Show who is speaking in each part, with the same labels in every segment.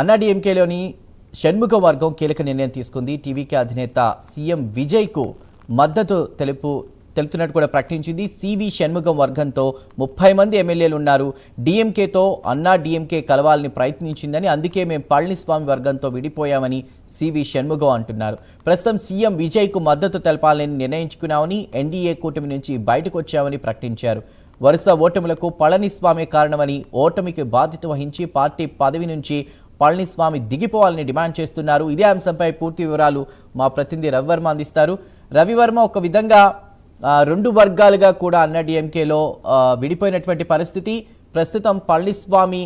Speaker 1: అన్నాడీఎంకేలోని షణ్ముఖ వర్గం కీలక నిర్ణయం తీసుకుంది. టీవీకే అధినేత సీఎం విజయ్కు మద్దతు తెలుపుతున్నట్టు కూడా ప్రకటించింది. సివి షణ్ముఖం వర్గంతో 30 మంది ఎమ్మెల్యేలు ఉన్నారు. డీఎంకేతో అన్నాడీఎంకే కలవాలని ప్రయత్నించిందని, అందుకే మేము పళనిస్వామి వర్గంతో విడిపోయామని సివి షణ్ముఖం అంటున్నారు. ప్రస్తుతం సీఎం విజయ్కు మద్దతు తెలపాలని నిర్ణయించుకున్నామని, ఎన్డీఏ కూటమి నుంచి బయటకు వచ్చామని ప్రకటించారు. వరుస ఓటములకు పళనిస్వామి కారణమని, ఓటమికి బాధ్యత వహించి పార్టీ పదవి నుంచి పళనిస్వామి దిగిపోవాలని డిమాండ్ చేస్తున్నారు. ఇదే అంశంపై పూర్తి వివరాలు మా ప్రతినిధి రవివర్మ అందిస్తారు. రవివర్మ, ఒక విధంగా రెండు వర్గాలుగా కూడా అన్నాడీఎంకేలో విడిపోయినటువంటి పరిస్థితి. ప్రస్తుతం పళనిస్వామి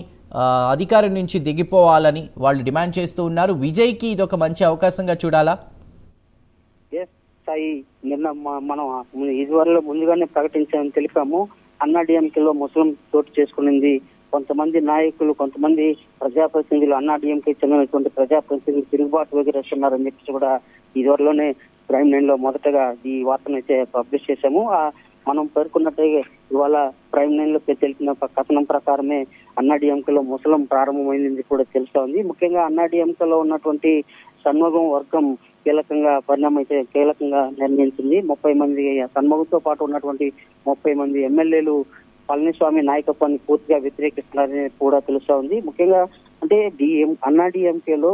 Speaker 1: అధికారం నుంచి దిగిపోవాలని వాళ్ళు డిమాండ్ చేస్తూ ఉన్నారు. విజయ్కి ఇది ఒక మంచి అవకాశంగా చూడాలా?
Speaker 2: నిన్న మనం ఇదివరలో ముందుగానే తెలిపాము. అన్నాడీఎంకేలో ముస్లిం చోటు చేసుకునింది. కొంతమంది నాయకులు, కొంతమంది ప్రజాప్రతినిధులు, అన్నాడీఎంకే చెందినటువంటి ప్రజాప్రతినిధులు తిరుగుబాటు వదిలేస్తున్నారని చెప్పి కూడా ఇదివరలోనే ప్రైమ్ నైన్ లో మొదటగా ఈ వార్తను అయితే పబ్లిష్ చేశాము. మనం పేర్కొన్నట్టే ఇవాళ ప్రైమ్ నైన్ లో తెలిపిన కథనం ప్రకారమే అన్నాడీఎంకేలో ముసలం ప్రారంభమైంది కూడా తెలుస్తా ఉంది. ముఖ్యంగా అన్నాడీఎంకేలో ఉన్నటువంటి షణ్ముఖం వర్గం కీలకంగా నిర్ణయించింది. 30 మంది షణ్ముఖంతో పాటు ఉన్నటువంటి 30 మంది ఎమ్మెల్యేలు పళనిస్వామి నాయకత్వాన్ని పూర్తిగా వ్యతిరేకిస్తున్నారని కూడా తెలుస్తా ఉంది. ముఖ్యంగా అంటే అన్నాడీఎంకేలో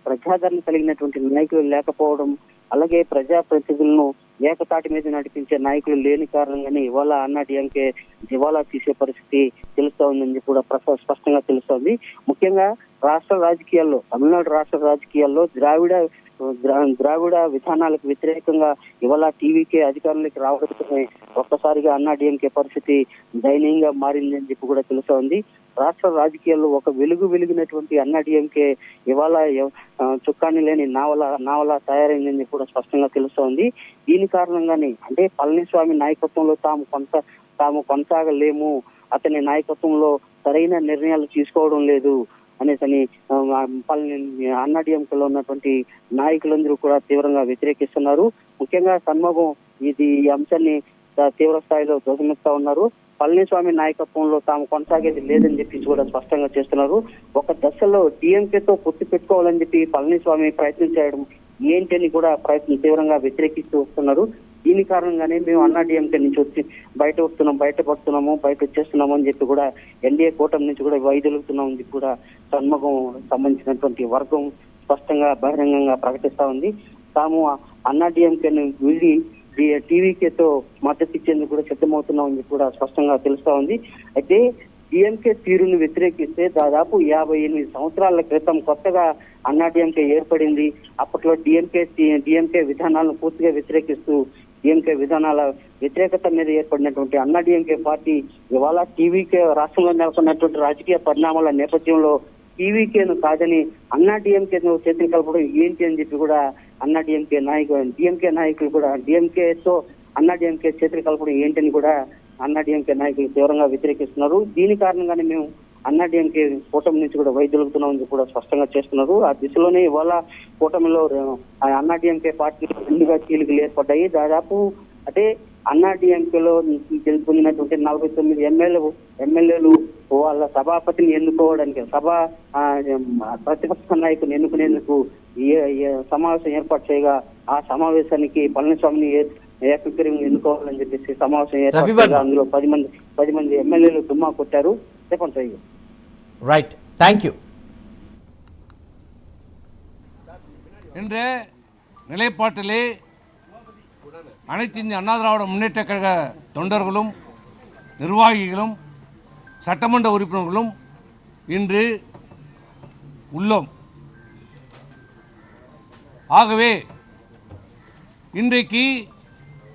Speaker 2: ప్రజాదరణ కలిగినటువంటి నాయకులు లేకపోవడం, అలాగే ప్రజాప్రతినిధులను ఏకతాటి మీద నడిపించే నాయకులు లేని కారణంగానే ఇవాళ అన్నాడీఎంకే దివాలా తీసే పరిస్థితి తెలుస్తా ఉందని కూడా స్పష్టంగా తెలుస్తోంది. ముఖ్యంగా రాష్ట్ర రాజకీయాల్లో, తమిళనాడు రాష్ట్ర రాజకీయాల్లో ద్రావిడ విధానాలకు వ్యతిరేకంగా ఇవాళ టీవీకే అధికారంలోకి రావడంతోనే ఒక్కసారిగా అన్నాడీఎంకే పరిస్థితి దయనీయంగా మారిందని చెప్పి కూడా తెలుస్తా ఉంది. రాష్ట్ర రాజకీయాల్లో ఒక వెలిగినటువంటి అన్నాడీఎంకే ఇవాళ చుక్కాని లేని నావలా తయారైందని కూడా స్పష్టంగా తెలుస్తోంది. దీని కారణంగానే అంటే పళనిస్వామి నాయకత్వంలో తాము కొనసాగలేము, అతని నాయకత్వంలో సరైన నిర్ణయాలు తీసుకోవడం లేదు అనేసని అన్నాడీఎంకేలో ఉన్నటువంటి నాయకులందరూ కూడా తీవ్రంగా వ్యతిరేకిస్తున్నారు. ముఖ్యంగా షణ్ముఖం ఈ అంశాన్ని తీవ్ర స్థాయిలో ధ్వజమెత్తా ఉన్నారు. పళనిస్వామి నాయకత్వంలో తాము కొనసాగేది లేదని చెప్పి కూడా స్పష్టంగా చేస్తున్నారు. ఒక దశలో డీఎంకేతో పొత్తు పెట్టుకోవాలని చెప్పి పళనిస్వామి ప్రయత్నం చేయడం ఏంటని కూడా తీవ్రంగా వ్యతిరేకిస్తూ వస్తున్నారు. దీని కారణంగానే మేము అన్నాడీఎంకే నుంచి బయట వచ్చేస్తున్నాము అని చెప్పి కూడా ఎన్డీఏ కూటమి నుంచి కూడా వైదొలుగుతున్నామని చెప్పి కూడా షణ్ముఖం సంబంధించినటువంటి వర్గం స్పష్టంగా బహిరంగంగా ప్రకటిస్తా ఉంది. తాము అన్నాడీఎంకేను వీడి టీవీకేతో మద్దతు ఇచ్చేందుకు కూడా సిద్ధమవుతున్నామని చెప్పి కూడా స్పష్టంగా తెలుస్తా ఉంది. అయితే డీఎంకే తీరును వ్యతిరేకిస్తే దాదాపు 58 సంవత్సరాల క్రితం కొత్తగా అన్నాడీఎంకే ఏర్పడింది. అప్పట్లో డీఎంకే విధానాలను పూర్తిగా వ్యతిరేకిస్తూ డీఎంకే విధానాల వ్యతిరేకత మీద ఏర్పడినటువంటి అన్నాడీఎంకే పార్టీ ఇవాళ టీవీకే రాష్ట్రంలో నెలకొన్నటువంటి రాజకీయ పరిణామాల నేపథ్యంలో టీవీకేను కాదని అన్నాడీఎంకేను చేతులు కలపడం ఏంటి అని చెప్పి కూడా డీఎంకే నాయకులు కూడా డీఎంకేతో అన్నాడీఎంకే చేతులు కలపడం ఏంటని కూడా అన్నాడీఎంకే నాయకులు తీవ్రంగా వ్యతిరేకిస్తున్నారు. దీని కారణంగానే మేము అన్నాడీఎంకే కూటమి నుంచి కూడా వైదొలుగుతున్నామని కూడా స్పష్టంగా చేస్తున్నారు. ఆ దిశలోనే ఇవాళ కూటమిలో అన్నాడీఎంకే పార్టీ రెండుగా చీలికలు ఏర్పడ్డాయి. దాదాపు అంటే అన్నాడీఎంకేలో గెలుపొందినటువంటి 49 ఎమ్మెల్యేలు వాళ్ళ సభాపతిని ఎన్నుకోవడానికి, ప్రతిపక్ష నాయకుని ఎన్నుకునేందుకు సమావేశం ఏర్పాటు చేయగా, ఆ సమావేశానికి పళనిస్వామిని ఏకగ్రీవంగా ఎన్నుకోవాలని చెప్పేసి సమావేశం ఏర్పాటు చేయగా అందులో 10 మంది ఎమ్మెల్యేలు దుమ్మా కొట్టారు. చెప్పండి.
Speaker 1: Right, thank you.
Speaker 3: என்ற நிலைப்பாட்டிலே அனைத்து இந்திய அண்ணா திராவிட முன்னேற்ற கழக தொண்டர்களும் நிர்வாகிகளும் சட்டமன்ற உறுப்பினர்களும் இன்று உள்ளோம். ஆகவே இன்றைக்கு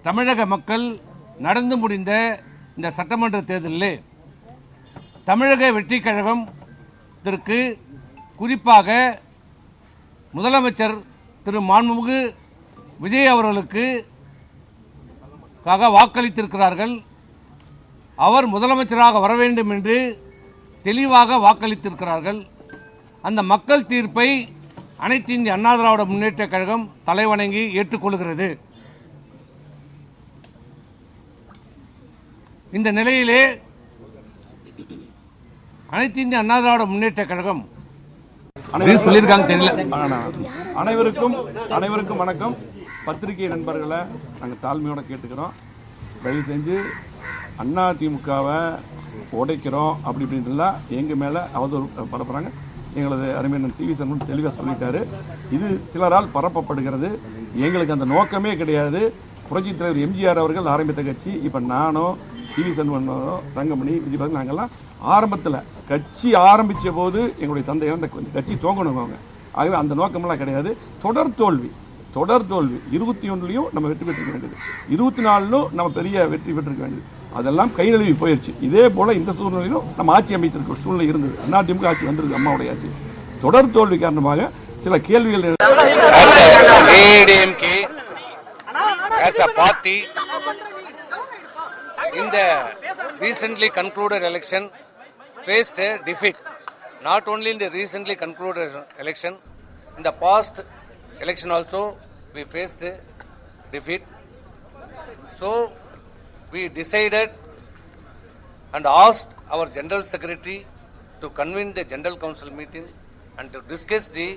Speaker 3: தமிழக மக்கள் நடந்து முடிந்த இந்த சட்டமன்ற தேர்தலில் தமிழக வெற்றி கழகத்திற்கு குறிப்பாக முதலமைச்சர் திரு மாண்புமிகு விஜய் அவர்களுக்கு வாக்களித்திருக்கிறார்கள். அவர் முதலமைச்சராக வர வேண்டும் என்று தெளிவாக வாக்களித்திருக்கிறார்கள். அந்த மக்கள் தீர்ப்பை அனைத்து இந்திய அண்ணா திராவிட முன்னேற்ற கழகம் தலைவணங்கி ஏற்றுக்கொள்கிறது. இந்த நிலையிலே அனைத்து இந்திய அண்ணா திராவிட முன்னேற்ற கழகம் சொல்லியிருக்காங்க தெரியல.
Speaker 4: அனைவருக்கும் வணக்கம். பத்திரிகை நண்பர்களை நாங்கள் தாழ்மையோட கேட்டுக்கிறோம். தயவு செஞ்சு அதிமுகவை உடைக்கிறோம் அப்படி இப்படின்லாம் எங்கள் மேலே அவதூறு பரப்புகிறாங்க. எங்களது அருமையான சிவி சண்முகம் தெளிவாக சொல்லிட்டாரு. இது சிலரால் பரப்பப்படுகிறது. எங்களுக்கு அந்த நோக்கமே கிடையாது. புரட்சித் தலைவர் எம்ஜிஆர் அவர்கள் ஆரம்பித்த கட்சி. இப்போ நானோ சிவி சண்முகனோ தங்கமணி விஜய் நாங்கள்லாம் ஆரம்பத்தில் கட்சி ஆரம்பித்த போது எங்களுடைய தந்தையார் அந்த கட்சி துவங்கணும் அவங்க. ஆகவே அந்த நோக்கமெல்லாம் கிடையாது. தொடர் தோல்வி 21லையும் நம்ம வெற்றி பெற்றிருக்க வேண்டியது, 24லும் நம்ம பெரிய வெற்றி பெற்றிருக்க வேண்டியது, அதெல்லாம் கை நழுவி போயிடுச்சு. இதே போல் இந்த சூழ்நிலையிலும் நம்ம ஆட்சி அமைத்திருக்க சூழ்நிலை இருந்தது. அதிமுக ஆட்சி வந்திருக்கு, அம்மாவுடைய ஆட்சி. தொடர் தோல்வி காரணமாக சில கேள்விகள்
Speaker 3: As a party, in the recently concluded election, faced a defeat. Not only in the recently concluded election, in the past election also, we faced a defeat. So, we decided and asked our General Secretary to convene the General Council meeting and to discuss the